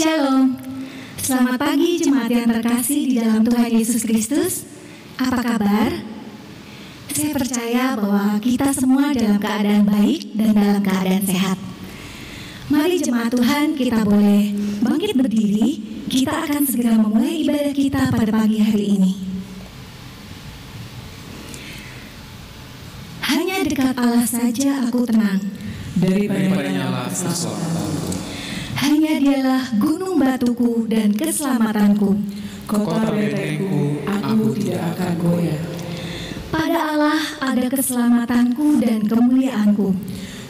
Shalom. Selamat pagi jemaat yang terkasih di dalam Tuhan Yesus Kristus. Apa kabar? Saya percaya bahwa kita semua dalam keadaan baik dan dalam keadaan sehat. Mari jemaat Tuhan, kita boleh bangkit berdiri. Kita akan segera memulai ibadah kita pada pagi hari ini. Hanya dekat Allah saja aku tenang. Daripadanya lah keselamatanku. Hanya dialah gunung batuku dan keselamatanku. Kota bentengku, aku tidak akan goyah. Pada Allah ada keselamatanku dan kemuliaanku.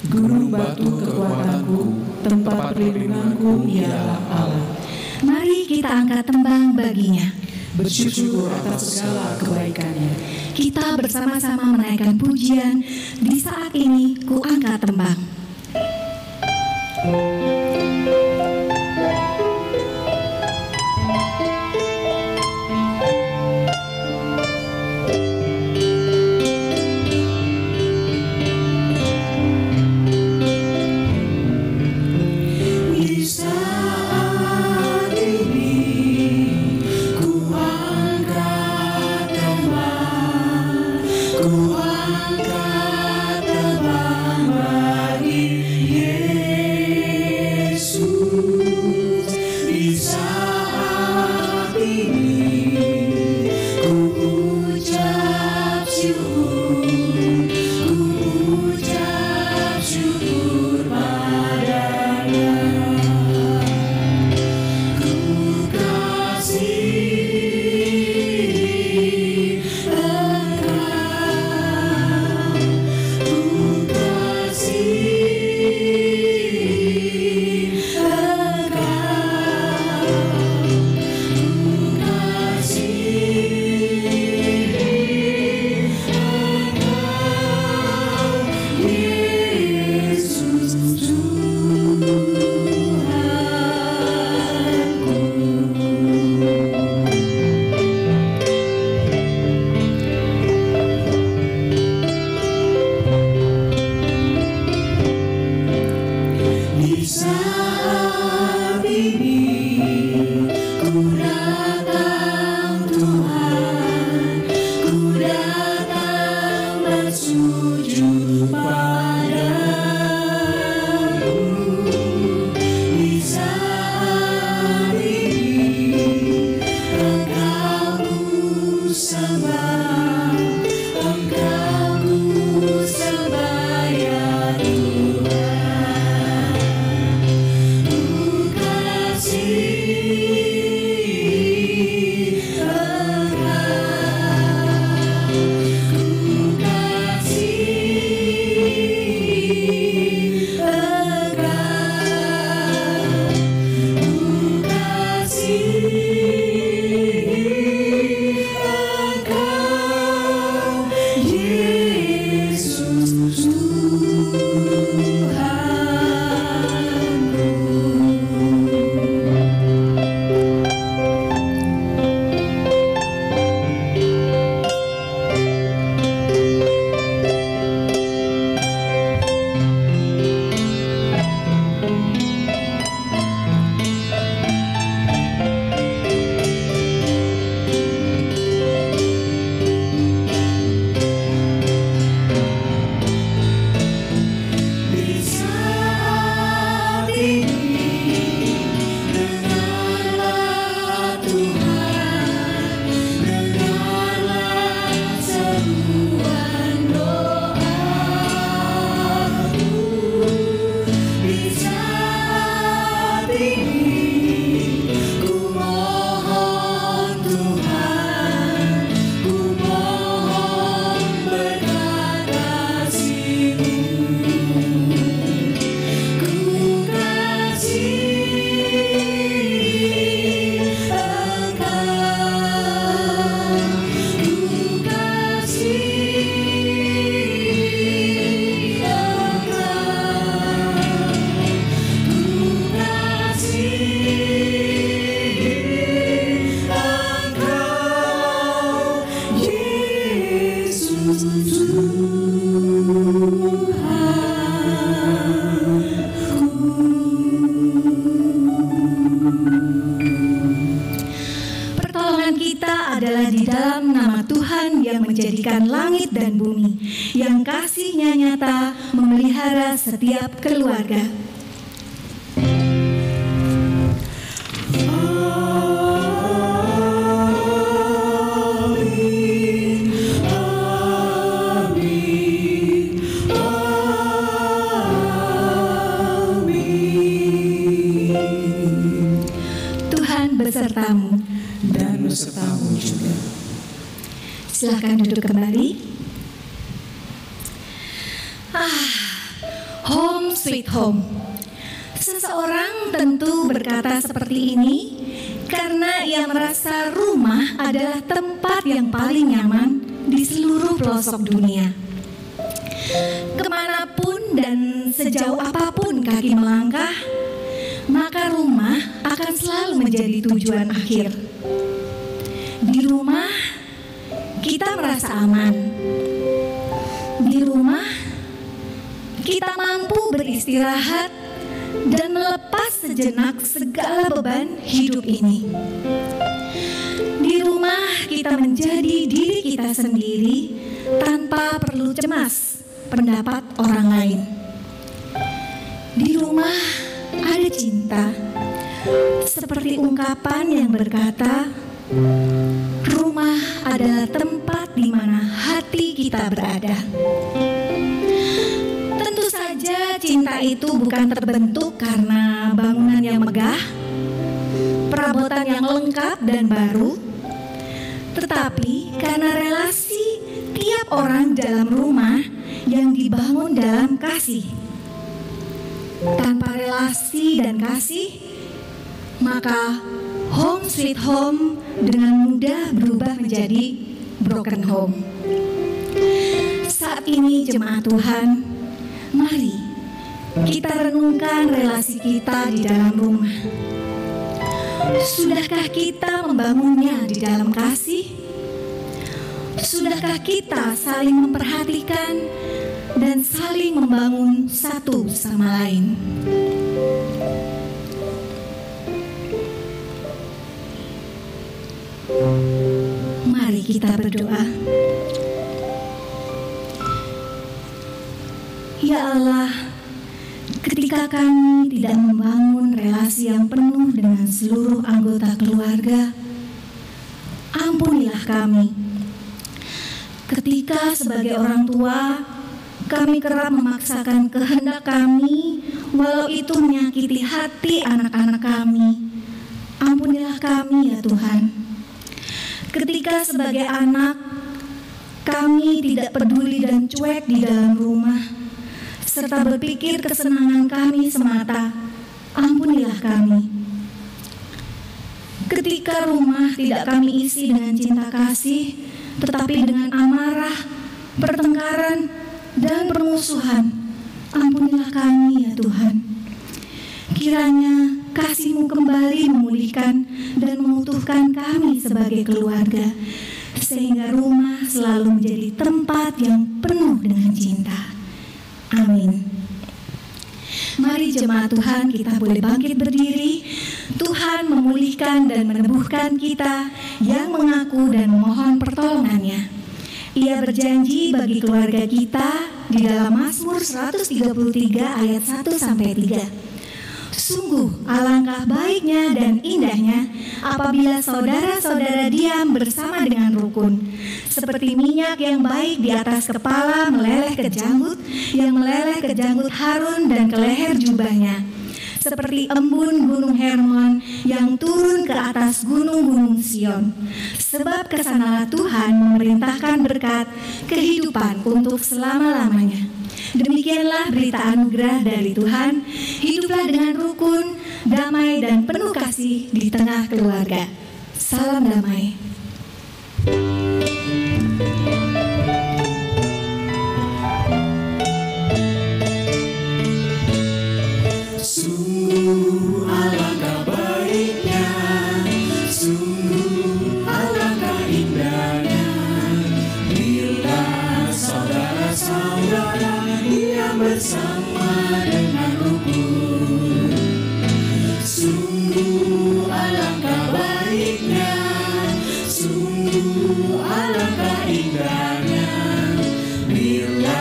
Gunung batu kekuatanku, tempat perlindunganku ialah Allah. Mari kita angkat tembang baginya. Bersyukur atas segala kebaikannya. Kita bersama-sama menaikkan pujian. Di saat ini ku angkat tembang. Ku angkat tembang bagi menjadikan langit dan bumi, yang kasih-Nya nyata memelihara setiap keluarga. Besertamu dan besertamu juga. Silakan duduk kembali. Home sweet home. Seseorang tentu berkata seperti ini karena ia merasa rumah adalah tempat yang paling nyaman di seluruh pelosok dunia. Kemanapun dan sejauh apapun kaki melangkah, maka rumah akan selalu menjadi tujuan akhir. Di rumah, kita merasa aman. Di rumah, kita mampu beristirahat dan melepas sejenak segala beban hidup ini. Di rumah, kita menjadi diri kita sendiri tanpa perlu cemas pendapat orang lain. Di rumah, ada cinta, seperti ungkapan yang berkata, rumah adalah tempat di mana hati kita berada. Tentu saja cinta itu bukan terbentuk karena bangunan yang megah, perabotan yang lengkap dan baru, tetapi karena relasi tiap orang dalam rumah yang dibangun dalam kasih. Tanpa relasi dan kasih, maka home sweet home dengan mudah berubah menjadi broken home. Saat ini jemaat Tuhan, mari kita renungkan relasi kita di dalam rumah. Sudahkah kita membangunnya di dalam kasih? Sudahkah kita saling memperhatikan dan saling membangun satu sama lain? Mari kita berdoa. Ya Allah, ketika kami tidak membangun relasi yang penuh dengan seluruh anggota keluarga, ampunilah kami. Ketika sebagai orang tua, kami kerap memaksakan kehendak kami, walau itu menyakiti hati anak-anak kami. Ampunilah kami ya Tuhan. Ketika sebagai anak, kami tidak peduli dan cuek di dalam rumah, serta berpikir kesenangan kami semata. Ampunilah kami. Ketika rumah tidak kami isi dengan cinta kasih, tetapi dengan amarah, pertengkaran, dan permusuhan. Ampunilah kami ya Tuhan. Kiranya kasih-Mu kembali memulihkan dan mengutuhkan kami sebagai keluarga, sehingga rumah selalu menjadi tempat yang penuh dengan cinta. Amin. Mari jemaat Tuhan, kita boleh bangkit berdiri. Tuhan memulihkan dan meneguhkan kita yang mengaku dan memohon pertolongannya. Ia berjanji bagi keluarga kita di dalam Mazmur 133 ayat 1-3. Sungguh alangkah baiknya dan indahnya apabila saudara-saudara diam bersama dengan rukun, seperti minyak yang baik di atas kepala meleleh ke janggut, yang meleleh ke janggut Harun dan ke leher jubahnya, seperti embun gunung Hermon yang turun ke atas gunung-gunung Sion. Sebab kesanalah Tuhan memerintahkan berkat kehidupan untuk selama-lamanya. Demikianlah berita anugerah dari Tuhan. Hiduplah dengan rukun, damai dan penuh kasih di tengah keluarga. Salam damai. Sungguh alangkah baiknya, sungguh alangkah indahnya, bila saudara-saudara diam bersama dengan rukun. Sungguh alangkah baiknya, sungguh alangkah indahnya, Bila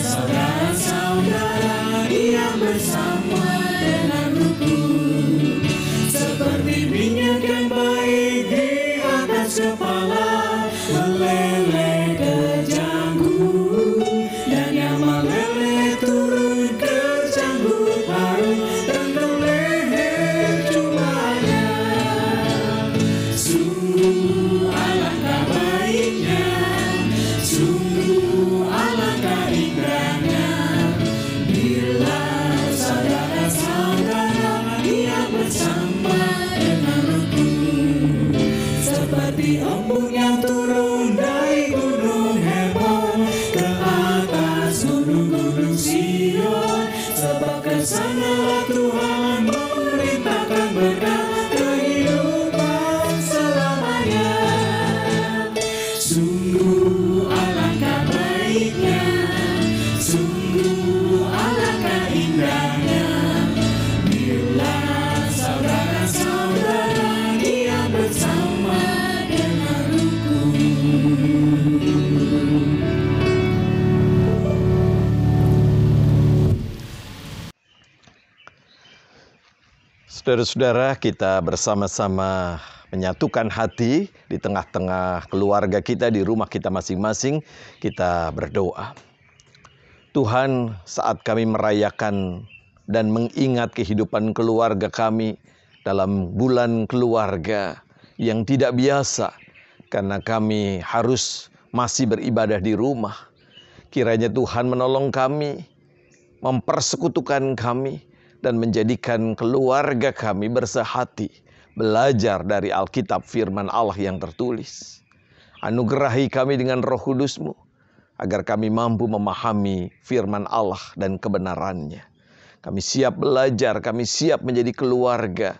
saudara-saudara yang bersama dengan rukun, seperti minyak yang baik di atas kepala, meleleh ke janggut, dan yang meleleh turun ke janggut baru, dan ke leher jumlahnya. Sungguh alangkah baiknya, sungguh alangkah indahnya, bila saudara-saudara yang bersama dengan rukun, seperti embun yang turun dari gunung Hermon ke atas gunung-gunung Sion, sebab kesanalah Tuhan memerintahkan berkat kehidupan selamanya. Sungguh alangkah baiknya, sungguh alangkah indahnya, bila saudara-saudara yang bersama dengan rukun. Saudara-saudara, kita bersama-sama menyatukan hati di tengah-tengah keluarga kita, di rumah kita masing-masing. Kita berdoa. Tuhan, saat kami merayakan dan mengingat kehidupan keluarga kami dalam bulan keluarga yang tidak biasa, karena kami harus masih beribadah di rumah, kiranya Tuhan menolong kami, mempersekutukan kami, dan menjadikan keluarga kami bersehati, belajar dari Alkitab firman Allah yang tertulis. Anugerahi kami dengan Roh Kudus-Mu, agar kami mampu memahami firman Allah dan kebenarannya. Kami siap belajar, kami siap menjadi keluarga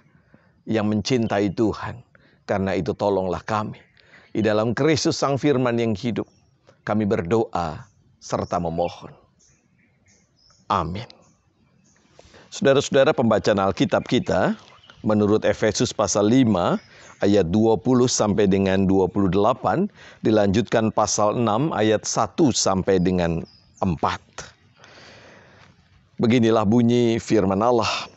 yang mencintai Tuhan. Karena itu tolonglah kami. Di dalam Kristus Sang Firman yang hidup, kami berdoa serta memohon. Amin. Saudara-saudara, pembacaan Alkitab kita menurut Efesus pasal 5 ayat 20 sampai dengan 28, dilanjutkan pasal 6 ayat 1 sampai dengan 4. Beginilah bunyi firman Allah.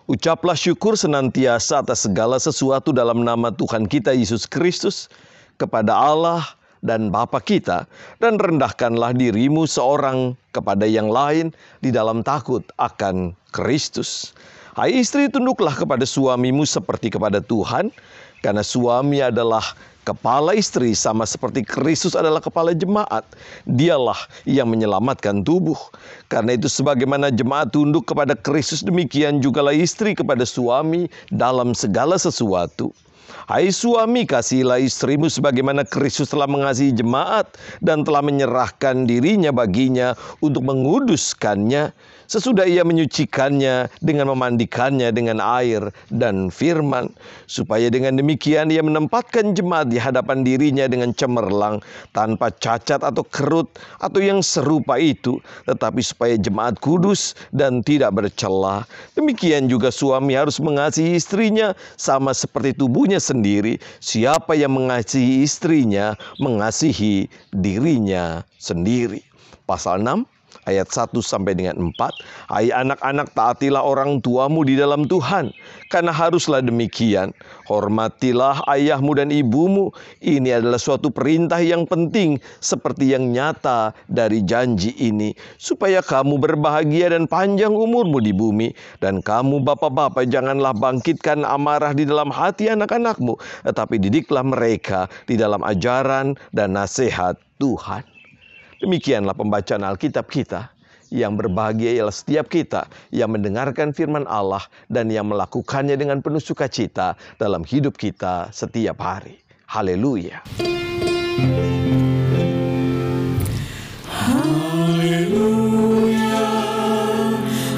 Ucaplah syukur senantiasa atas segala sesuatu dalam nama Tuhan kita Yesus Kristus kepada Allah dan Bapa kita, dan rendahkanlah dirimu seorang kepada yang lain di dalam takut akan Kristus. Hai istri, tunduklah kepada suamimu seperti kepada Tuhan, karena suami adalah kepala istri sama seperti Kristus adalah kepala jemaat. Dialah yang menyelamatkan tubuh. Karena itu sebagaimana jemaat tunduk kepada Kristus, demikian jugalah istri kepada suami dalam segala sesuatu. Hai suami, kasihilah istrimu sebagaimana Kristus telah mengasihi jemaat dan telah menyerahkan dirinya baginya untuk menguduskannya, sesudah ia menyucikannya dengan memandikannya dengan air dan firman, supaya dengan demikian ia menempatkan jemaat di hadapan dirinya dengan cemerlang, tanpa cacat atau kerut atau yang serupa itu, tetapi supaya jemaat kudus dan tidak bercela. Demikian juga suami harus mengasihi istrinya sama seperti tubuhnya sendiri. Siapa yang mengasihi istrinya, mengasihi dirinya sendiri. Pasal 6 ayat 1 sampai dengan 4. Hai anak-anak, taatilah orang tuamu di dalam Tuhan, karena haruslah demikian. Hormatilah ayahmu dan ibumu. Ini adalah suatu perintah yang penting, seperti yang nyata dari janji ini, supaya kamu berbahagia dan panjang umurmu di bumi. Dan kamu bapak-bapak, janganlah bangkitkan amarah di dalam hati anak-anakmu, tetapi didiklah mereka di dalam ajaran dan nasihat Tuhan. Demikianlah pembacaan Alkitab kita. Yang berbahagia ialah setiap kita yang mendengarkan firman Allah dan yang melakukannya dengan penuh sukacita dalam hidup kita setiap hari. Haleluya. Haleluya,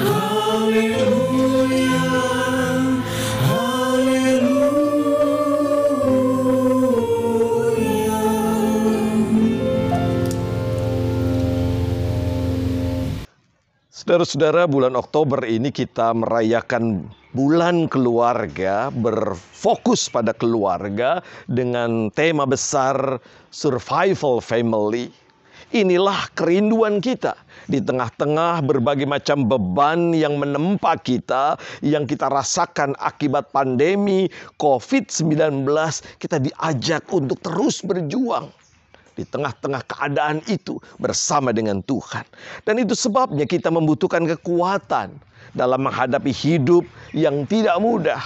haleluya, haleluya. Saudara-saudara, bulan Oktober ini kita merayakan Bulan keluarga berfokus pada keluarga dengan tema besar Survival Family. Inilah kerinduan kita di tengah-tengah berbagai macam beban yang menempa kita, yang kita rasakan akibat pandemi COVID-19. Kita diajak untuk terus berjuang di tengah-tengah keadaan itu bersama dengan Tuhan. Dan itu sebabnya kita membutuhkan kekuatan dalam menghadapi hidup yang tidak mudah.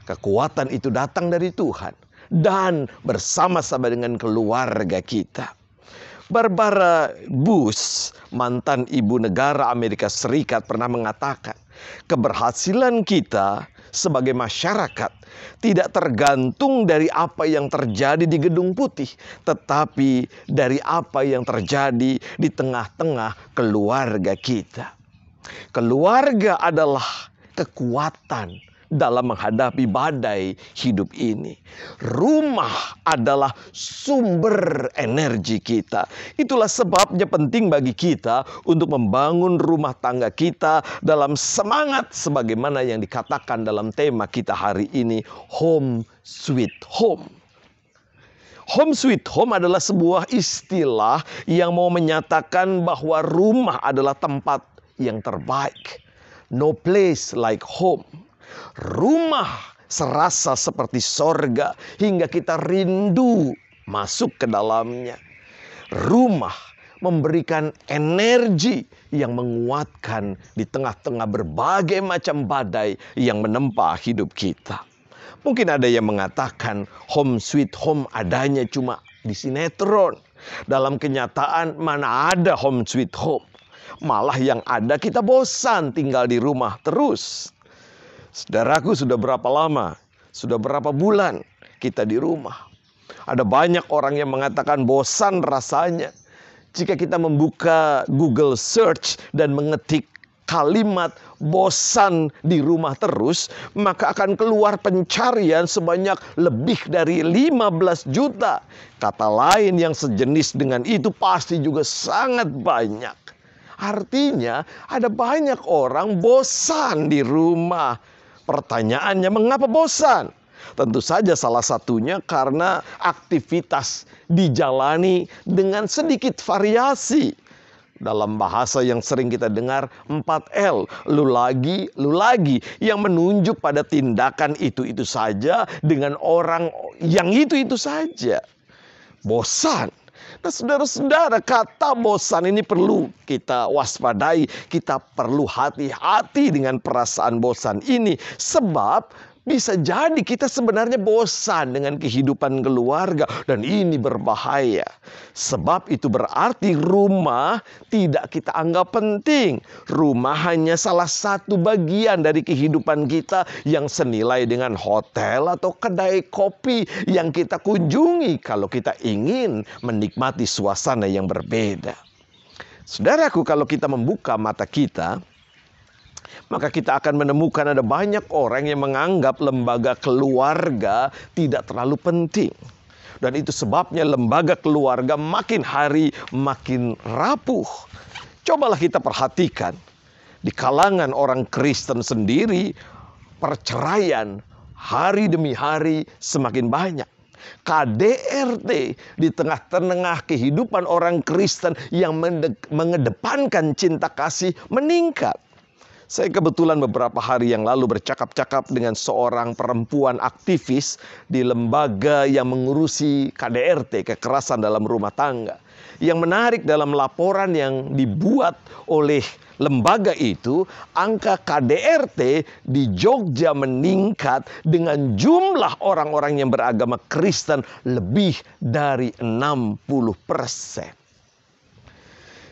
Kekuatan itu datang dari Tuhan dan bersama-sama dengan keluarga kita. Barbara Bush, mantan ibu negara Amerika Serikat, pernah mengatakan, keberhasilan kita sebagai masyarakat tidak tergantung dari apa yang terjadi di Gedung Putih, tetapi dari apa yang terjadi di tengah-tengah keluarga kita. Keluarga adalah kekuatan dalam menghadapi badai hidup ini. Rumah adalah sumber energi kita. Itulah sebabnya penting bagi kita untuk membangun rumah tangga kita dalam semangat sebagaimana yang dikatakan dalam tema kita hari ini, Home Sweet Home. Home Sweet Home adalah sebuah istilah yang mau menyatakan bahwa rumah adalah tempat yang terbaik. No place like home. Rumah serasa seperti sorga hingga kita rindu masuk ke dalamnya. Rumah memberikan energi yang menguatkan di tengah-tengah berbagai macam badai yang menempa hidup kita. Mungkin ada yang mengatakan home sweet home adanya cuma di sinetron. Dalam kenyataan mana ada home sweet home. Malah yang ada kita bosan tinggal di rumah terus. Saudaraku, sudah berapa lama, sudah berapa bulan kita di rumah? Ada banyak orang yang mengatakan bosan rasanya. Jika kita membuka Google Search dan mengetik kalimat bosan di rumah terus, maka akan keluar pencarian sebanyak lebih dari 15 juta. Kata lain yang sejenis dengan itu pasti juga sangat banyak. Artinya ada banyak orang bosan di rumah. Pertanyaannya, mengapa bosan? Tentu saja salah satunya karena aktivitas dijalani dengan sedikit variasi. Dalam bahasa yang sering kita dengar 4L, lu lagi, yang menunjuk pada tindakan itu-itu saja dengan orang yang itu-itu saja. Bosan. Nah, saudara-saudara, kata bosan ini perlu kita waspadai. Kita perlu hati-hati dengan perasaan bosan ini. Sebab bisa jadi kita sebenarnya bosan dengan kehidupan keluarga. Dan ini berbahaya. Sebab itu berarti rumah tidak kita anggap penting. Rumah hanya salah satu bagian dari kehidupan kita yang senilai dengan hotel atau kedai kopi yang kita kunjungi kalau kita ingin menikmati suasana yang berbeda. Saudaraku, kalau kita membuka mata kita, maka kita akan menemukan ada banyak orang yang menganggap lembaga keluarga tidak terlalu penting. Dan itu sebabnya lembaga keluarga makin hari makin rapuh. Cobalah kita perhatikan. Di kalangan orang Kristen sendiri, perceraian hari demi hari semakin banyak. KDRT di tengah-tengah kehidupan orang Kristen yang mengedepankan cinta kasih meningkat. Saya kebetulan beberapa hari yang lalu bercakap-cakap dengan seorang perempuan aktivis di lembaga yang mengurusi KDRT, kekerasan dalam rumah tangga. Yang menarik dalam laporan yang dibuat oleh lembaga itu, angka KDRT di Jogja meningkat dengan jumlah orang-orang yang beragama Kristen lebih dari 60%.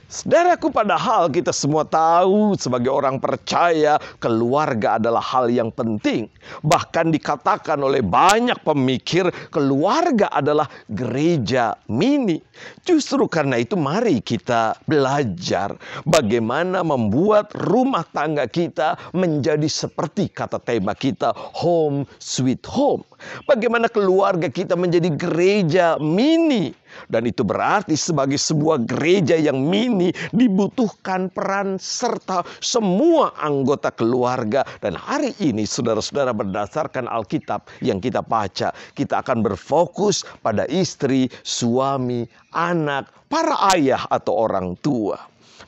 Saudaraku, padahal kita semua tahu sebagai orang percaya keluarga adalah hal yang penting. Bahkan dikatakan oleh banyak pemikir keluarga adalah gereja mini. Justru karena itu mari kita belajar bagaimana membuat rumah tangga kita menjadi seperti kata tema kita, Home Sweet Home. Bagaimana keluarga kita menjadi gereja mini. Dan itu berarti sebagai sebuah gereja yang mini dibutuhkan peran serta semua anggota keluarga. Dan hari ini saudara-saudara, berdasarkan Alkitab yang kita baca, kita akan berfokus pada istri, suami, anak, para ayah atau orang tua.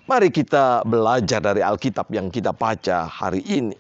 Mari kita belajar dari Alkitab yang kita baca hari ini.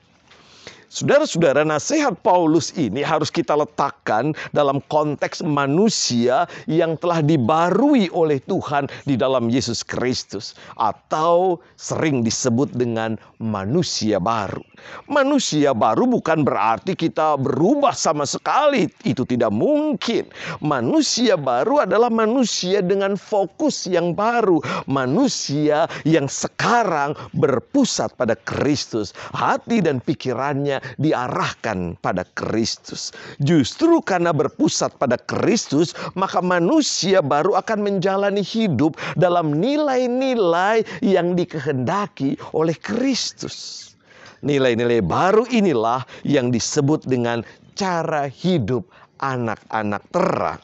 Saudara-saudara, nasihat Paulus ini harus kita letakkan dalam konteks manusia yang telah dibarui oleh Tuhan di dalam Yesus Kristus, atau sering disebut dengan manusia baru. Manusia baru bukan berarti kita berubah sama sekali, itu tidak mungkin. Manusia baru adalah manusia dengan fokus yang baru, manusia yang sekarang berpusat pada Kristus, hati dan pikirannya diarahkan pada Kristus. Justru karena berpusat pada Kristus, maka manusia baru akan menjalani hidup dalam nilai-nilai yang dikehendaki oleh Kristus. Nilai-nilai baru inilah yang disebut dengan cara hidup anak-anak terang.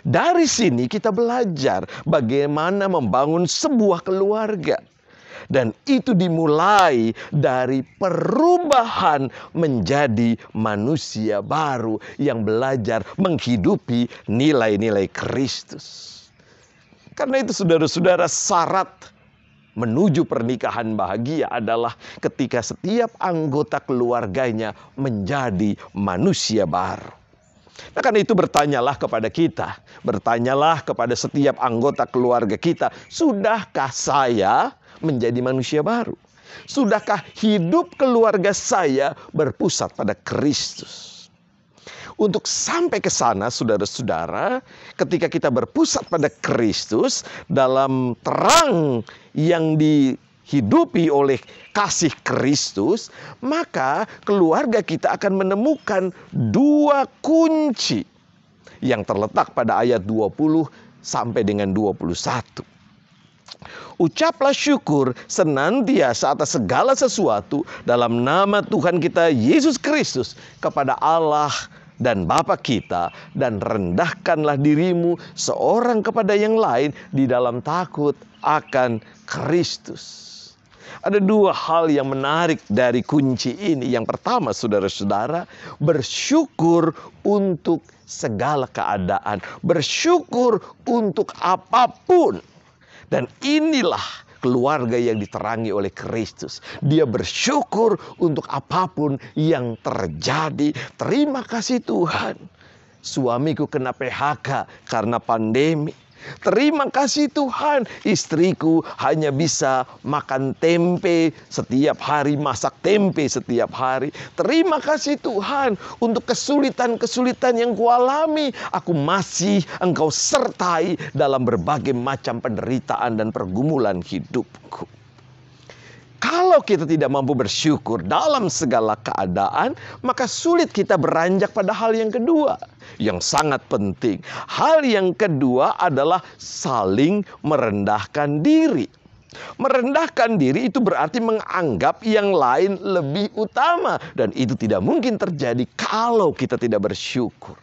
Dari sini kita belajar bagaimana membangun sebuah keluarga. Dan itu dimulai dari perubahan menjadi manusia baru yang belajar menghidupi nilai-nilai Kristus. Karena itu saudara-saudara, syarat menuju pernikahan bahagia adalah ketika setiap anggota keluarganya menjadi manusia baru. Nah, karena itu bertanyalah kepada kita, bertanyalah kepada setiap anggota keluarga kita, sudahkah saya menjadi manusia baru? Sudahkah hidup keluarga saya berpusat pada Kristus? Untuk sampai ke sana, saudara-saudara, ketika kita berpusat pada Kristus dalam terang yang dihidupi oleh kasih Kristus, maka keluarga kita akan menemukan dua kunci yang terletak pada ayat 20 sampai dengan 21. Ucaplah syukur senantiasa atas segala sesuatu dalam nama Tuhan kita Yesus Kristus kepada Allah dan Bapa kita, dan rendahkanlah dirimu seorang kepada yang lain di dalam takut akan Kristus. Ada dua hal yang menarik dari kunci ini. Yang pertama, saudara-saudara, bersyukur untuk segala keadaan, bersyukur untuk apapun. Dan inilah keluarga yang diterangi oleh Kristus. Dia bersyukur untuk apapun yang terjadi. Terima kasih Tuhan, suamiku kena PHK karena pandemi. Terima kasih Tuhan, istriku hanya bisa makan tempe setiap hari, masak tempe setiap hari. Terima kasih Tuhan untuk kesulitan-kesulitan yang kualami, aku masih Engkau sertai dalam berbagai macam penderitaan dan pergumulan hidupku. Kalau kita tidak mampu bersyukur dalam segala keadaan, maka sulit kita beranjak pada hal yang kedua, yang sangat penting. Hal yang kedua adalah saling merendahkan diri. Merendahkan diri itu berarti menganggap yang lain lebih utama. Dan itu tidak mungkin terjadi kalau kita tidak bersyukur.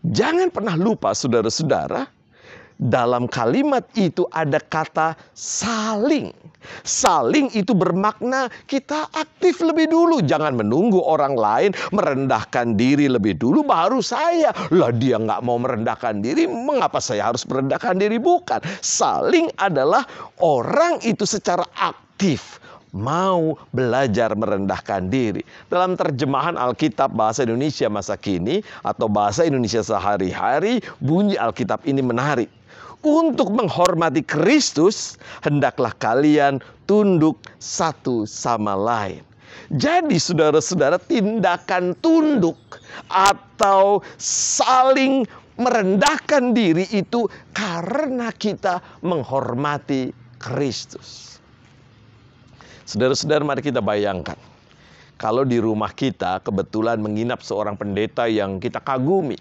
Jangan pernah lupa, saudara-saudara, dalam kalimat itu ada kata saling. Saling itu bermakna kita aktif lebih dulu. Jangan menunggu orang lain merendahkan diri lebih dulu baru saya. Lah dia nggak mau merendahkan diri, mengapa saya harus merendahkan diri? Bukan. Saling adalah orang itu secara aktif mau belajar merendahkan diri. Dalam terjemahan Alkitab bahasa Indonesia masa kini atau bahasa Indonesia sehari-hari, bunyi Alkitab ini menarik. Untuk menghormati Kristus, hendaklah kalian tunduk satu sama lain. Jadi saudara-saudara, tindakan tunduk atau saling merendahkan diri itu karena kita menghormati Kristus. Saudara-saudara, mari kita bayangkan, kalau di rumah kita kebetulan menginap seorang pendeta yang kita kagumi,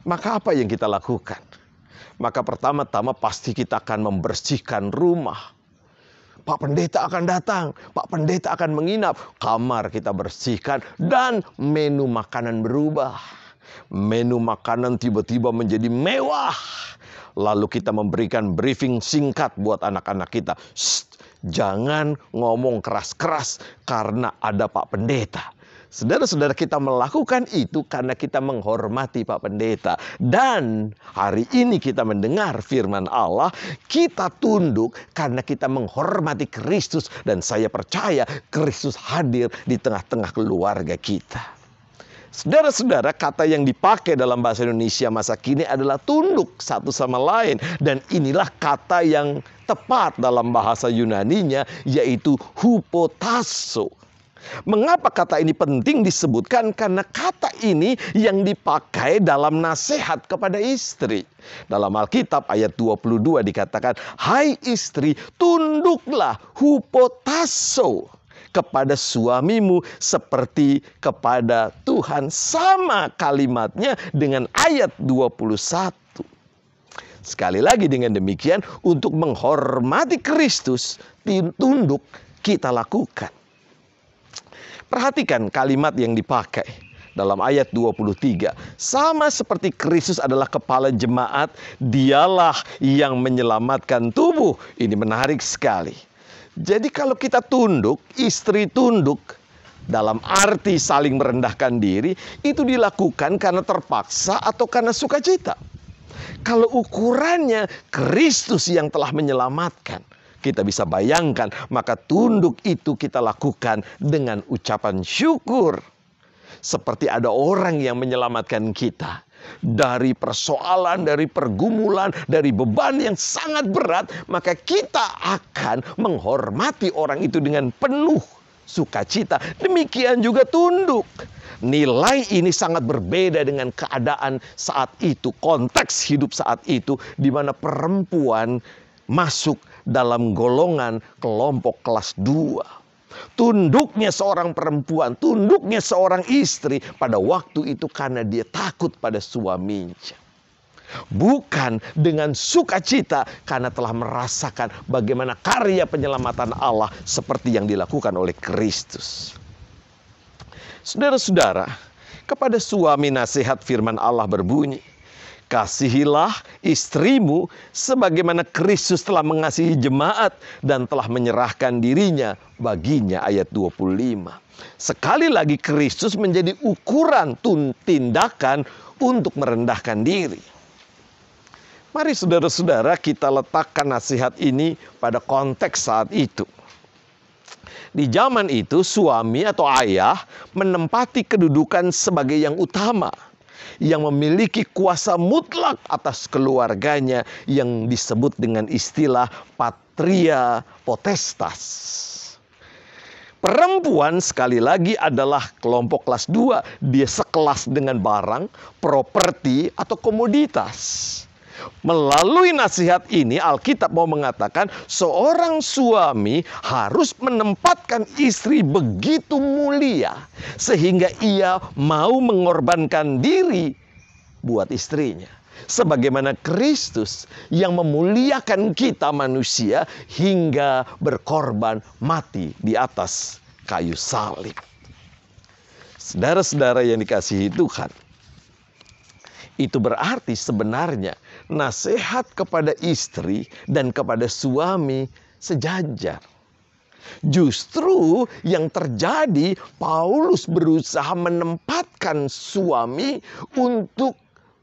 maka apa yang kita lakukan? Maka pertama-tama pasti kita akan membersihkan rumah. Pak Pendeta akan datang, Pak Pendeta akan menginap. Kamar kita bersihkan dan menu makanan berubah. Menu makanan tiba-tiba menjadi mewah. Lalu kita memberikan briefing singkat buat anak-anak kita. Jangan ngomong keras-keras karena ada Pak Pendeta. Saudara-saudara, kita melakukan itu karena kita menghormati Pak Pendeta. Dan hari ini kita mendengar firman Allah, kita tunduk karena kita menghormati Kristus. Dan saya percaya Kristus hadir di tengah-tengah keluarga kita. Saudara-saudara, kata yang dipakai dalam bahasa Indonesia masa kini adalah tunduk satu sama lain. Dan inilah kata yang tepat dalam bahasa Yunaninya, yaitu hupotasso. Mengapa kata ini penting disebutkan? Karena kata ini yang dipakai dalam nasihat kepada istri. Dalam Alkitab ayat 22 dikatakan, hai istri, tunduklah hupotasso kepada suamimu seperti kepada Tuhan. Sama kalimatnya dengan ayat 21. Sekali lagi dengan demikian, untuk menghormati Kristus, tunduk kita lakukan. Perhatikan kalimat yang dipakai dalam ayat 23. Sama seperti Kristus adalah kepala jemaat, dialah yang menyelamatkan tubuh. Ini menarik sekali. Jadi kalau kita tunduk, istri tunduk, dalam arti saling merendahkan diri, itu dilakukan karena terpaksa atau karena sukacita. Kalau ukurannya Kristus yang telah menyelamatkan, kita bisa bayangkan, maka tunduk itu kita lakukan dengan ucapan syukur. Seperti ada orang yang menyelamatkan kita dari persoalan, dari pergumulan, dari beban yang sangat berat, maka kita akan menghormati orang itu dengan penuh sukacita. Demikian juga tunduk. Nilai ini sangat berbeda dengan keadaan saat itu, konteks hidup saat itu, di mana perempuan masuk dalam golongan kelompok kelas 2. Tunduknya seorang perempuan, tunduknya seorang istri pada waktu itu karena dia takut pada suaminya. Bukan dengan sukacita karena telah merasakan bagaimana karya penyelamatan Allah seperti yang dilakukan oleh Kristus. Saudara-saudara, kepada suami nasihat firman Allah berbunyi, kasihilah istrimu sebagaimana Kristus telah mengasihi jemaat dan telah menyerahkan dirinya baginya, ayat 25. Sekali lagi Kristus menjadi ukuran tindakan untuk merendahkan diri. Mari saudara-saudara kita letakkan nasihat ini pada konteks saat itu. Di zaman itu suami atau ayah menempati kedudukan sebagai yang utama, yang memiliki kuasa mutlak atas keluarganya yang disebut dengan istilah patria potestas. Perempuan sekali lagi adalah kelompok kelas 2. Dia sekelas dengan barang, properti atau komoditas. Melalui nasihat ini Alkitab mau mengatakan seorang suami harus menempatkan istri begitu mulia sehingga ia mau mengorbankan diri buat istrinya. Sebagaimana Kristus yang memuliakan kita manusia hingga berkorban mati di atas kayu salib. Saudara-saudara yang dikasihi Tuhan, itu berarti sebenarnya nasihat kepada istri dan kepada suami sejajar. Justru yang terjadi, Paulus berusaha menempatkan suami untuk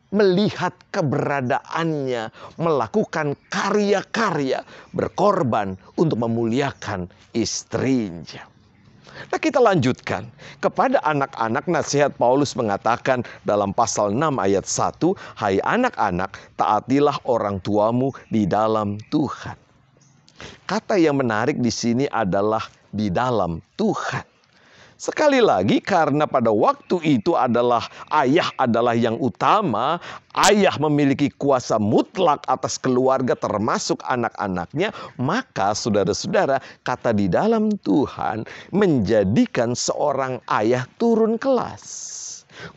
melihat keberadaannya, melakukan karya-karya, berkorban untuk memuliakan istrinya. Nah, kita lanjutkan. Kepada anak-anak nasihat Paulus mengatakan dalam pasal 6 ayat 1, hai anak-anak, taatilah orang tuamu di dalam Tuhan. Kata yang menarik di sini adalah di dalam Tuhan. Sekali lagi karena pada waktu itu ayah adalah yang utama, ayah memiliki kuasa mutlak atas keluarga termasuk anak-anaknya, maka saudara-saudara kata di dalam Tuhan menjadikan seorang ayah turun kelas.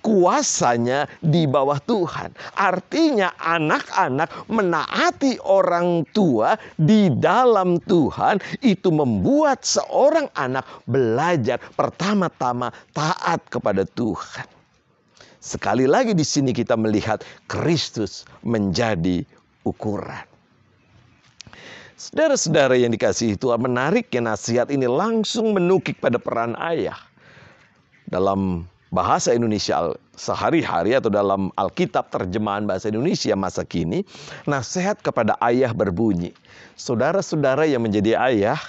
Kuasanya di bawah Tuhan. Artinya anak-anak menaati orang tua di dalam Tuhan. Itu membuat seorang anak belajar pertama-tama taat kepada Tuhan. Sekali lagi di sini kita melihat Kristus menjadi ukuran. Saudara-saudara yang dikasihi Tuhan, menariknya nasihat ini langsung menukik pada peran ayah. Dalam bahasa Indonesia sehari-hari atau dalam Alkitab terjemahan bahasa Indonesia masa kini, nasihat kepada ayah berbunyi, saudara-saudara yang menjadi ayah,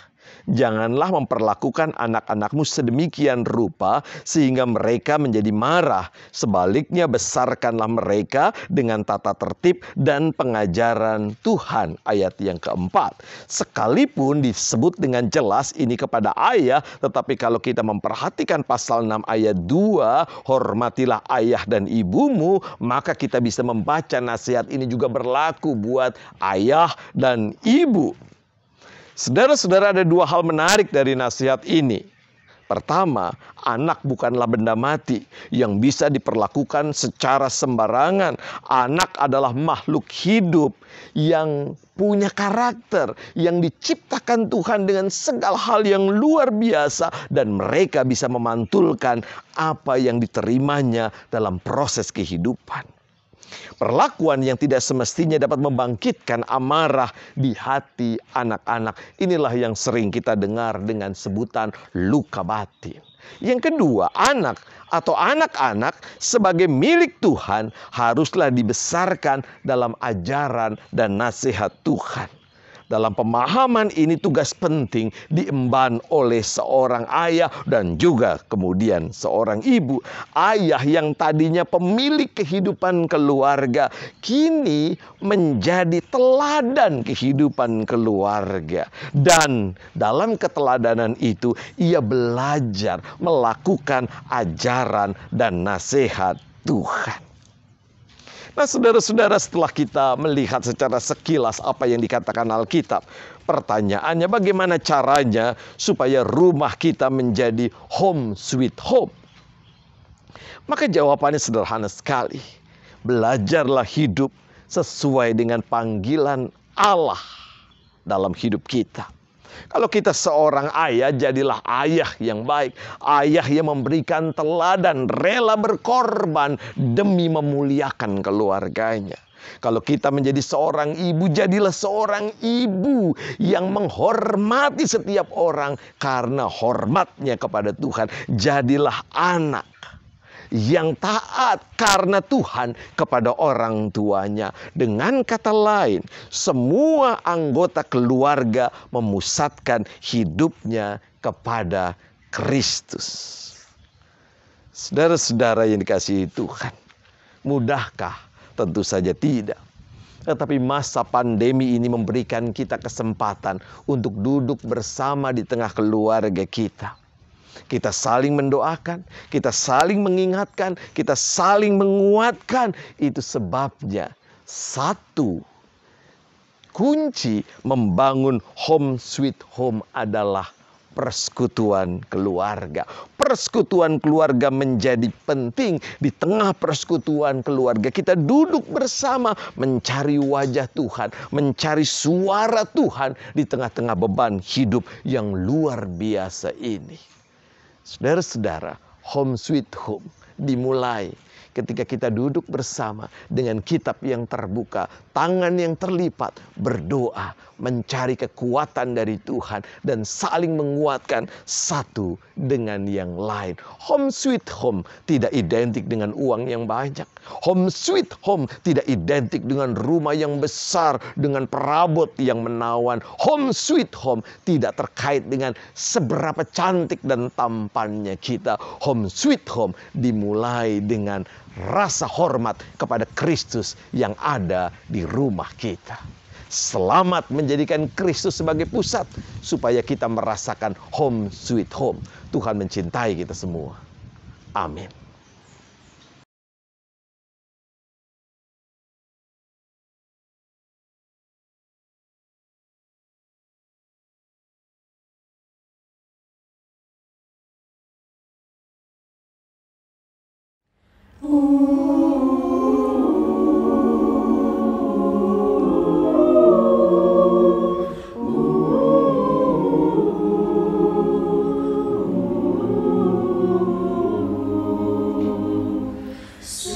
janganlah memperlakukan anak-anakmu sedemikian rupa sehingga mereka menjadi marah. Sebaliknya besarkanlah mereka dengan tata tertib dan pengajaran Tuhan. Ayat yang keempat. Sekalipun disebut dengan jelas ini kepada ayah, tetapi kalau kita memperhatikan pasal 6 ayat 2, hormatilah ayah dan ibumu, maka kita bisa membaca nasihat ini juga berlaku buat ayah dan ibu. Saudara-saudara, ada dua hal menarik dari nasihat ini. Pertama, anak bukanlah benda mati yang bisa diperlakukan secara sembarangan. Anak adalah makhluk hidup yang punya karakter, yang diciptakan Tuhan dengan segala hal yang luar biasa, dan mereka bisa memantulkan apa yang diterimanya dalam proses kehidupan. Perlakuan yang tidak semestinya dapat membangkitkan amarah di hati anak-anak. Inilah yang sering kita dengar dengan sebutan luka batin. Yang kedua, anak atau anak-anak sebagai milik Tuhan haruslah dibesarkan dalam ajaran dan nasihat Tuhan. Dalam pemahaman ini tugas penting diemban oleh seorang ayah dan juga kemudian seorang ibu. Ayah yang tadinya pemilik kehidupan keluarga kini menjadi teladan kehidupan keluarga. Dan dalam keteladanan itu ia belajar melakukan ajaran dan nasihat Tuhan. Nah, saudara-saudara, setelah kita melihat secara sekilas apa yang dikatakan Alkitab, pertanyaannya bagaimana caranya supaya rumah kita menjadi home sweet home? Maka jawabannya sederhana sekali. Belajarlah hidup sesuai dengan panggilan Allah dalam hidup kita. Kalau kita seorang ayah, jadilah ayah yang baik. Ayah yang memberikan teladan, rela berkorban demi memuliakan keluarganya. Kalau kita menjadi seorang ibu, jadilah seorang ibu yang menghormati setiap orang karena hormatnya kepada Tuhan. Jadilah anak yang taat karena Tuhan kepada orang tuanya. Dengan kata lain, semua anggota keluarga memusatkan hidupnya kepada Kristus. Saudara-saudara yang dikasihi Tuhan, mudahkah? Tentu saja tidak. Tetapi masa pandemi ini memberikan kita kesempatan untuk duduk bersama di tengah keluarga kita. Kita saling mendoakan, kita saling mengingatkan, kita saling menguatkan. Itu sebabnya satu kunci membangun home sweet home adalah persekutuan keluarga. Persekutuan keluarga menjadi penting. Di tengah persekutuan keluarga kita duduk bersama mencari wajah Tuhan, mencari suara Tuhan di tengah-tengah beban hidup yang luar biasa ini. Saudara-saudara, home sweet home dimulai ketika kita duduk bersama dengan kitab yang terbuka, tangan yang terlipat, berdoa, mencari kekuatan dari Tuhan, dan saling menguatkan satu dengan yang lain. Home sweet home tidak identik dengan uang yang banyak. Home sweet home tidak identik dengan rumah yang besar, dengan perabot yang menawan. Home sweet home tidak terkait dengan seberapa cantik dan tampannya kita. Home sweet home dimulai dengan rasa hormat kepada Kristus yang ada di rumah kita. Selamat menjadikan Kristus sebagai pusat supaya kita merasakan home sweet home. Tuhan mencintai kita semua. Amin. So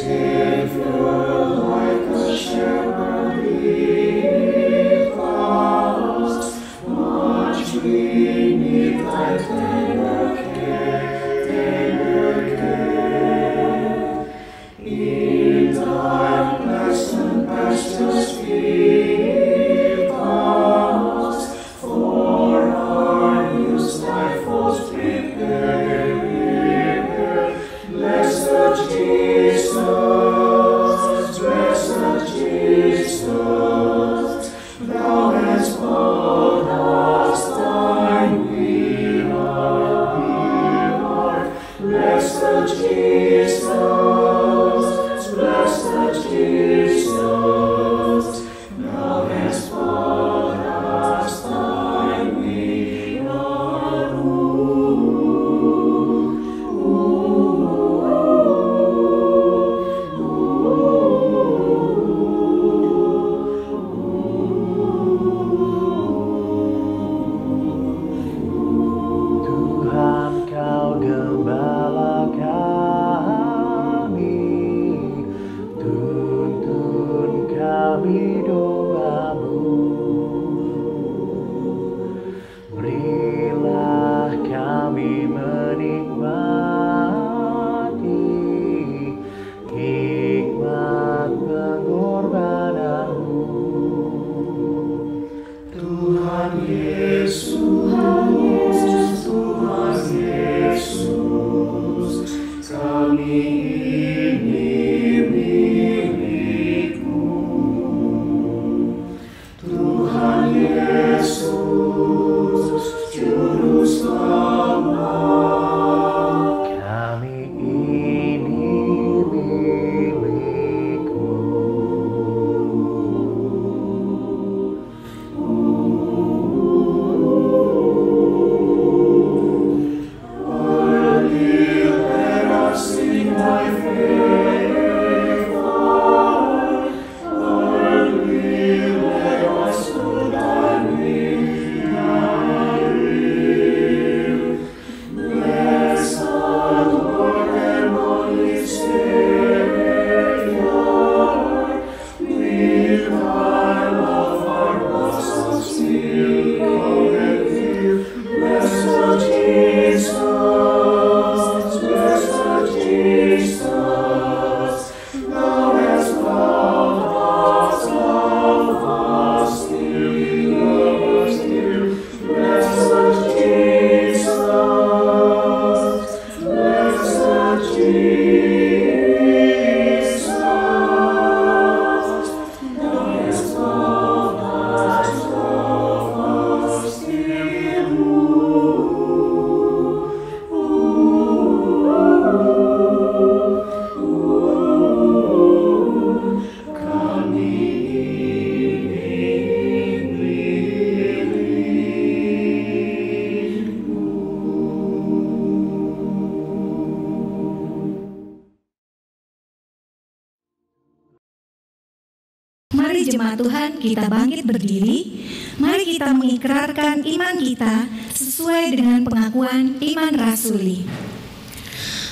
Mari jemaat Tuhan, kita bangkit berdiri. Mari kita mengikrarkan iman kita sesuai dengan pengakuan iman rasuli.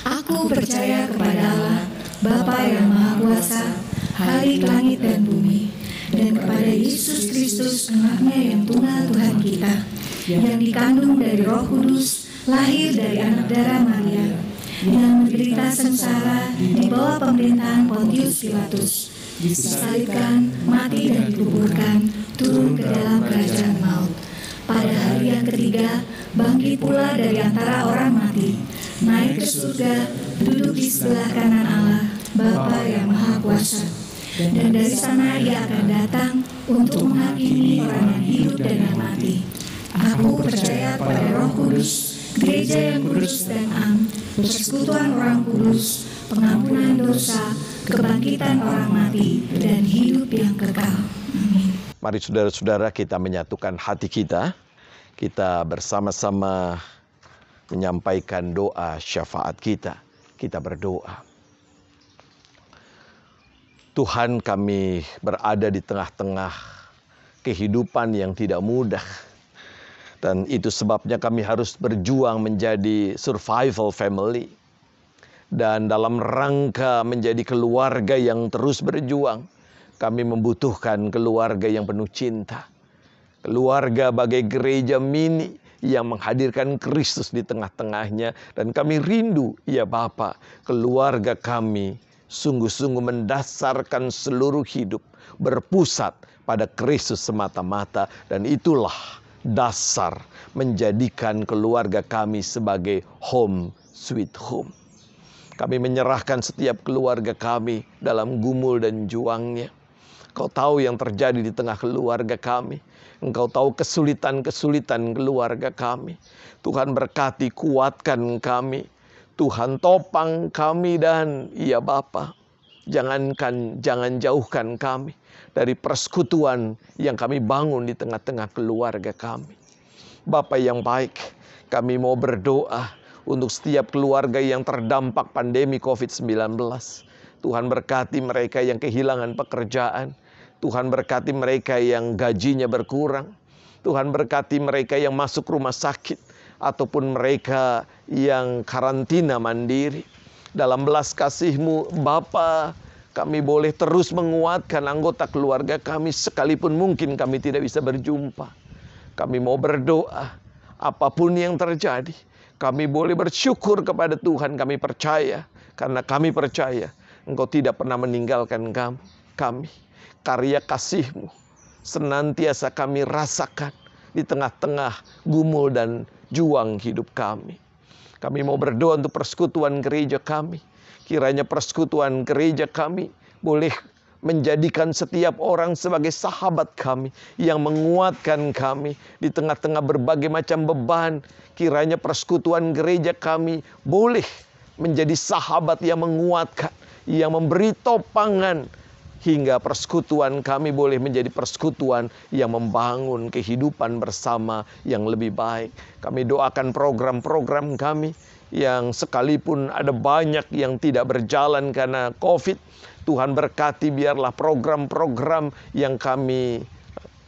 Aku percaya kepada Allah, Bapa yang Maha Kuasa, Khalik langit dan bumi, dan kepada Yesus Kristus, Anaknya yang tunggal Tuhan kita, yang dikandung dari Roh Kudus, lahir dari anak darah Maria, yang menderita sengsara di bawah pemerintahan Pontius Pilatus, disalibkan, mati dan dikuburkan, turun ke dalam kerajaan maut. Pada hari yang ketiga, bangkit pula dari antara orang mati, naik ke surga, duduk di sebelah kanan Allah, Bapa yang Maha Kuasa. Dan dari sana Ia akan datang untuk menghakimi orang yang hidup dan yang mati. Aku percaya pada Roh Kudus, gereja yang kudus dan am, persekutuan orang kudus, pengampunan dosa, kebangkitan orang mati, dan hidup yang kekal. Amin. Mari saudara-saudara kita menyatukan hati kita. Kita bersama-sama menyampaikan doa syafaat kita. Kita berdoa. Tuhan, kami berada di tengah-tengah kehidupan yang tidak mudah. Dan itu sebabnya kami harus berjuang menjadi survival family. Dan dalam rangka menjadi keluarga yang terus berjuang, kami membutuhkan keluarga yang penuh cinta. Keluarga bagai gereja mini yang menghadirkan Kristus di tengah-tengahnya. Dan kami rindu, ya Bapa, keluarga kami sungguh-sungguh mendasarkan seluruh hidup berpusat pada Kristus semata-mata. Dan itulah dasar menjadikan keluarga kami sebagai home sweet home. Kami menyerahkan setiap keluarga kami dalam gumul dan juangnya. Engkau tahu yang terjadi di tengah keluarga kami. Engkau tahu kesulitan-kesulitan keluarga kami. Tuhan berkati, kuatkan kami. Tuhan topang kami, dan ya Bapa, jangan jauhkan kami dari persekutuan yang kami bangun di tengah-tengah keluarga kami. Bapa yang baik, kami mau berdoa untuk setiap keluarga yang terdampak pandemi COVID-19. Tuhan berkati mereka yang kehilangan pekerjaan. Tuhan berkati mereka yang gajinya berkurang. Tuhan berkati mereka yang masuk rumah sakit, ataupun mereka yang karantina mandiri. Dalam belas kasih-Mu Bapa, kami boleh terus menguatkan anggota keluarga kami sekalipun mungkin kami tidak bisa berjumpa. Kami mau berdoa, apapun yang terjadi, kami boleh bersyukur kepada Tuhan. Kami percaya, karena kami percaya Engkau tidak pernah meninggalkan kami. Karya kasih-Mu senantiasa kami rasakan di tengah-tengah gumul dan juang hidup kami. Kami mau berdoa untuk persekutuan gereja kami. Kiranya persekutuan gereja kami boleh menjadikan setiap orang sebagai sahabat kami yang menguatkan kami di tengah-tengah berbagai macam beban. Kiranya persekutuan gereja kami boleh menjadi sahabat yang menguatkan, yang memberi topangan, hingga persekutuan kami boleh menjadi persekutuan yang membangun kehidupan bersama yang lebih baik. Kami doakan program-program kami yang sekalipun ada banyak yang tidak berjalan karena COVID. Tuhan berkati, biarlah program-program yang kami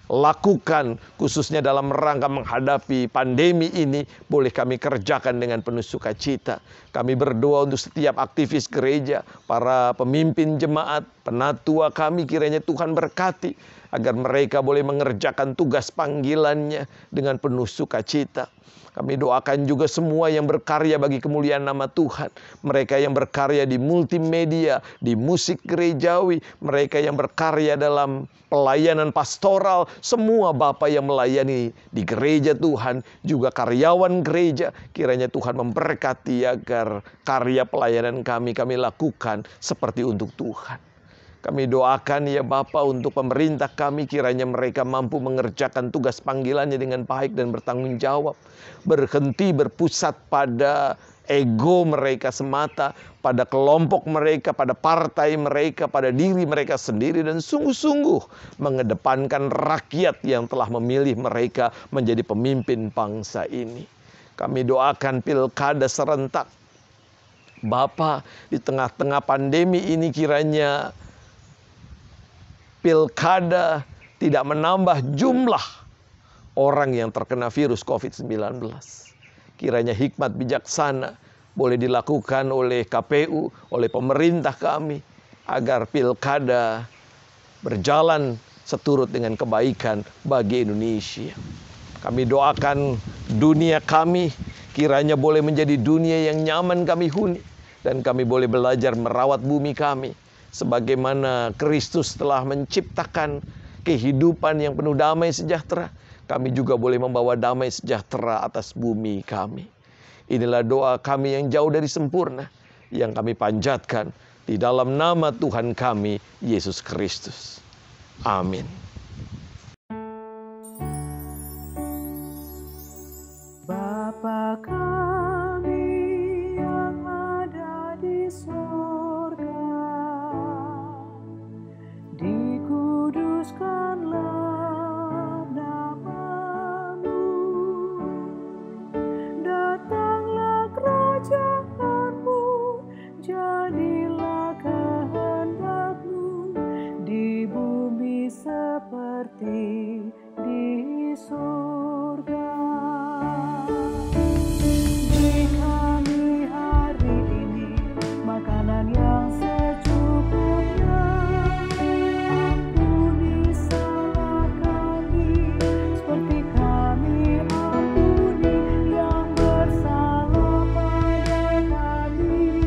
lakukan khususnya dalam rangka menghadapi pandemi ini boleh kami kerjakan dengan penuh sukacita. Kami berdoa untuk setiap aktivis gereja, para pemimpin jemaat, penatua kami, kiranya Tuhan berkati agar mereka boleh mengerjakan tugas panggilannya dengan penuh sukacita. Kami doakan juga semua yang berkarya bagi kemuliaan nama Tuhan. Mereka yang berkarya di multimedia, di musik gerejawi, mereka yang berkarya dalam pelayanan pastoral, semua Bapa yang melayani di gereja Tuhan, juga karyawan gereja, kiranya Tuhan memberkati agar karya pelayanan kami lakukan seperti untuk Tuhan. Kami doakan ya Bapa untuk pemerintah kami, kiranya mereka mampu mengerjakan tugas panggilannya dengan baik dan bertanggung jawab. Berhenti berpusat pada ego mereka semata, pada kelompok mereka, pada partai mereka, pada diri mereka sendiri, dan sungguh-sungguh mengedepankan rakyat yang telah memilih mereka menjadi pemimpin bangsa ini. Kami doakan pilkada serentak. Bapa, di tengah-tengah pandemi ini kiranya pilkada tidak menambah jumlah orang yang terkena virus COVID-19. Kiranya hikmat bijaksana boleh dilakukan oleh KPU, oleh pemerintah kami, agar pilkada berjalan seturut dengan kebaikan bagi Indonesia. Kami doakan dunia kami, kiranya boleh menjadi dunia yang nyaman kami huni, dan kami boleh belajar merawat bumi kami, sebagaimana Kristus telah menciptakan kehidupan yang penuh damai sejahtera. Kami juga boleh membawa damai sejahtera atas bumi kami. Inilah doa kami yang jauh dari sempurna, yang kami panjatkan di dalam nama Tuhan kami, Yesus Kristus. Amin. Bapa kami yang ada di surga, dikuduskanlah nama-Mu, datanglah kerajaan-Mu, jadilah kehendak-Mu di bumi seperti di surga. Beri kami hari ini makanan yang secukupnya. Ampuni salah kami seperti kami ampuni yang bersalah pada kami.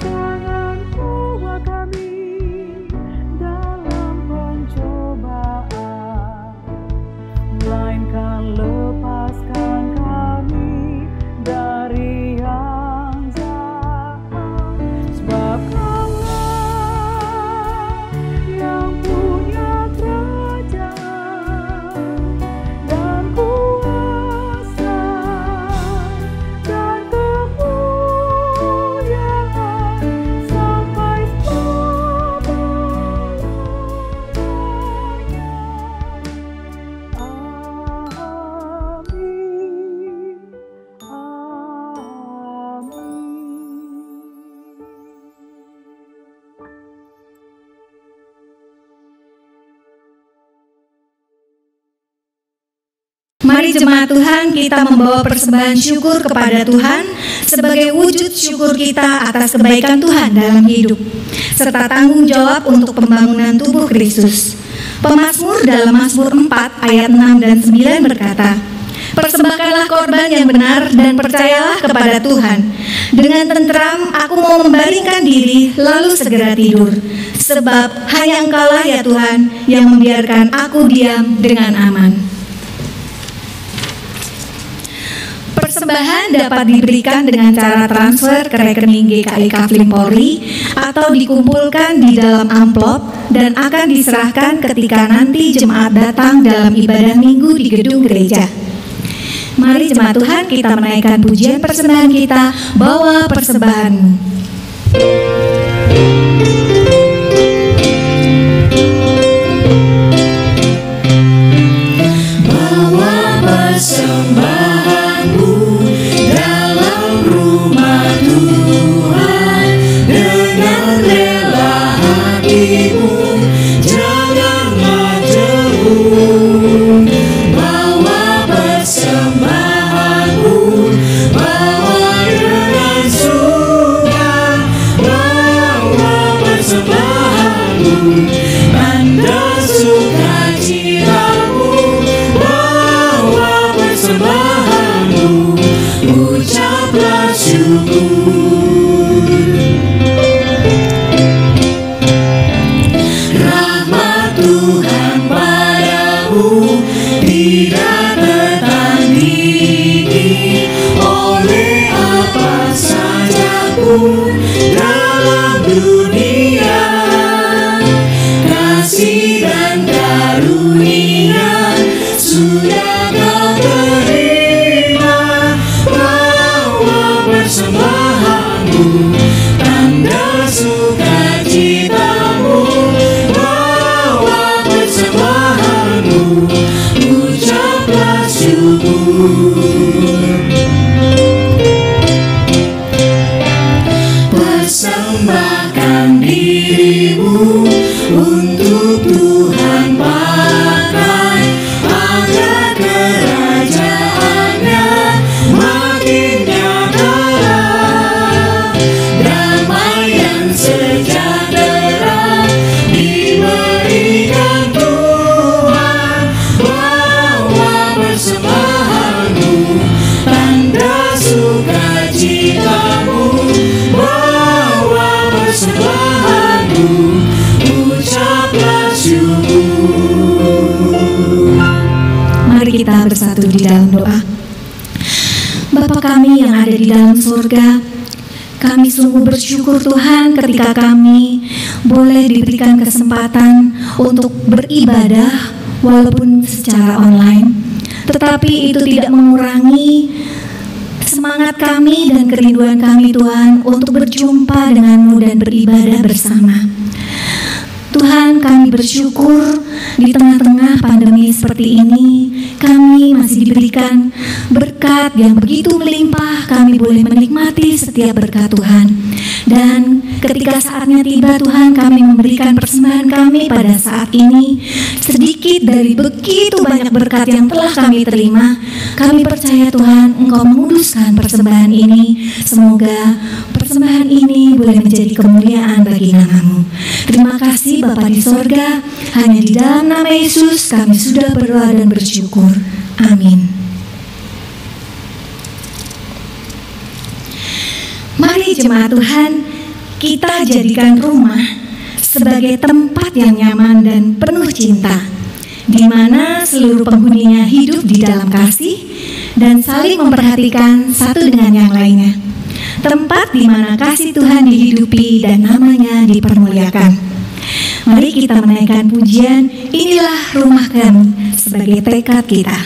Jangan bawa kami Mari jemaat Tuhan, kita membawa persembahan syukur kepada Tuhan sebagai wujud syukur kita atas kebaikan Tuhan dalam hidup, serta tanggung jawab untuk pembangunan tubuh Kristus. Pemazmur dalam Mazmur 4 ayat 6 dan 9 berkata, "Persembahkanlah korban yang benar dan percayalah kepada Tuhan. Dengan tenteram aku mau membaringkan diri lalu segera tidur. Sebab hanya Engkaulah ya Tuhan yang membiarkan aku diam dengan aman." Persembahan dapat diberikan dengan cara transfer ke rekening GKI Kafling Polri atau dikumpulkan di dalam amplop dan akan diserahkan ketika nanti jemaat datang dalam ibadah minggu di gedung gereja. Mari jemaat Tuhan, kita menaikkan pujian persembahan kita, bawa persembahanmu. Bawa persembahanmu dalam rumah Tuhan dengan rela hatimu, janganlah jauh. Bawa persembahanmu, bawa dengan suka, bawa persembahanmu, tanda sukacitamu, bawa persembahanmu, ucaplah syukur. Rahmat Tuhan padamu tidak tertandingi oleh apa saja pun dalam dunia. Kasih dan karunia sudah kau terima. Bawa persembahanmu, tanda sukacitamu, bawa persembahanmu, ucaplah syukur. Persembahkan dirimu untuk Tuhan pakai, agar kerajaannya makin nyata. Damai dan sejahtera diberikan Tuhan. Bawa persembahanmu, tanda sukacitamu, bawa persembahanmu, ucaplah syukur. Mari kita bersatu di dalam doa. Bapa kami yang ada di dalam surga, kami sungguh bersyukur Tuhan ketika kami boleh diberikan kesempatan untuk beribadah walaupun secara online. Tetapi itu tidak mengurangi semangat kami dan kerinduan kami Tuhan untuk berjumpa denganmu dan beribadah bersama. Tuhan, kami bersyukur di tengah-tengah pandemi seperti ini, kami masih diberikan berkat yang begitu melimpah. Kami boleh menikmati setiap berkat Tuhan. Dan ketika saatnya tiba Tuhan, kami memberikan persembahan kami pada saat ini. Sedikit dari begitu banyak berkat yang telah kami terima, kami percaya Tuhan, Engkau menguduskan persembahan ini. Semoga persembahan ini boleh menjadi kemuliaan bagi nama-Mu. Terima kasih Bapa di sorga, hanya di dalam nama Yesus kami sudah berdoa dan bersyukur. Amin. Mari jemaat Tuhan, kita jadikan rumah sebagai tempat yang nyaman dan penuh cinta, di mana seluruh penghuninya hidup di dalam kasih dan saling memperhatikan satu dengan yang lainnya. Tempat di mana kasih Tuhan dihidupi dan namanya dipermuliakan. Mari kita menaikkan pujian, inilah rumah kami, sebagai tekad kita.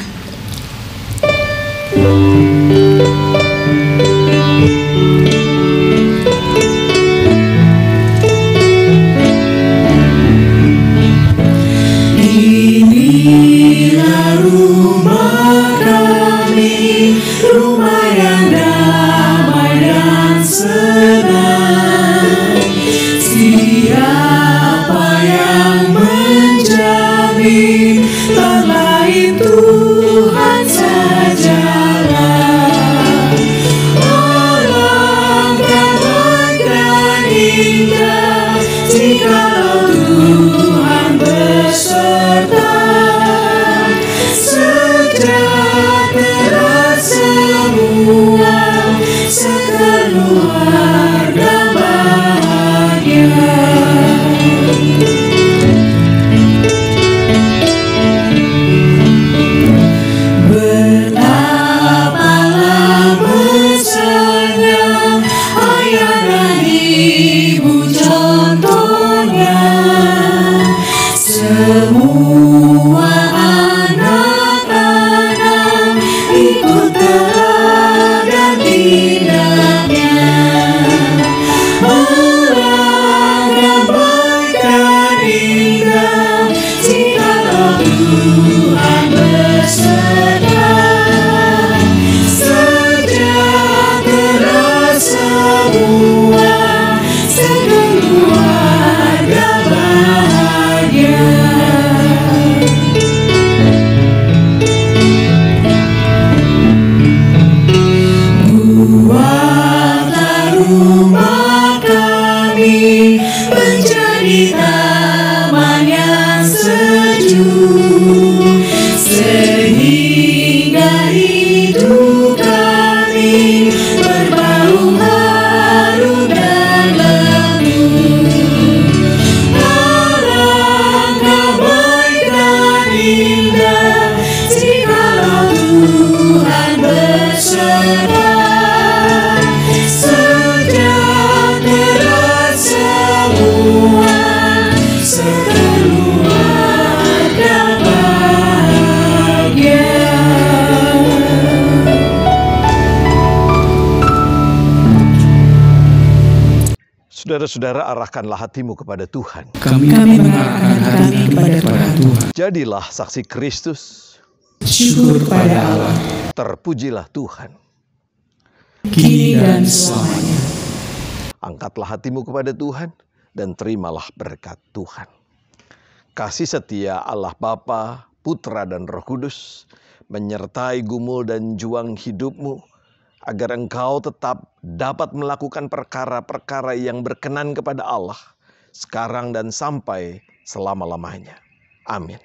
Inilah rumah kami, rumah yang damai dan senang. Siapa yang menjamin tak lain Tuhan saja. Saudara-saudara, arahkanlah hatimu kepada Tuhan. Kami mengarahkan hati kepada Tuhan. Jadilah saksi Kristus. Syukur kepada Allah. Terpujilah Tuhan. Kini dan selamanya. Angkatlah hatimu kepada Tuhan dan terimalah berkat Tuhan. Kasih setia Allah Bapa, Putra dan Roh Kudus menyertai gumul dan juang hidupmu, agar engkau tetap dapat melakukan perkara-perkara yang berkenan kepada Allah sekarang dan sampai selama-lamanya. Amin.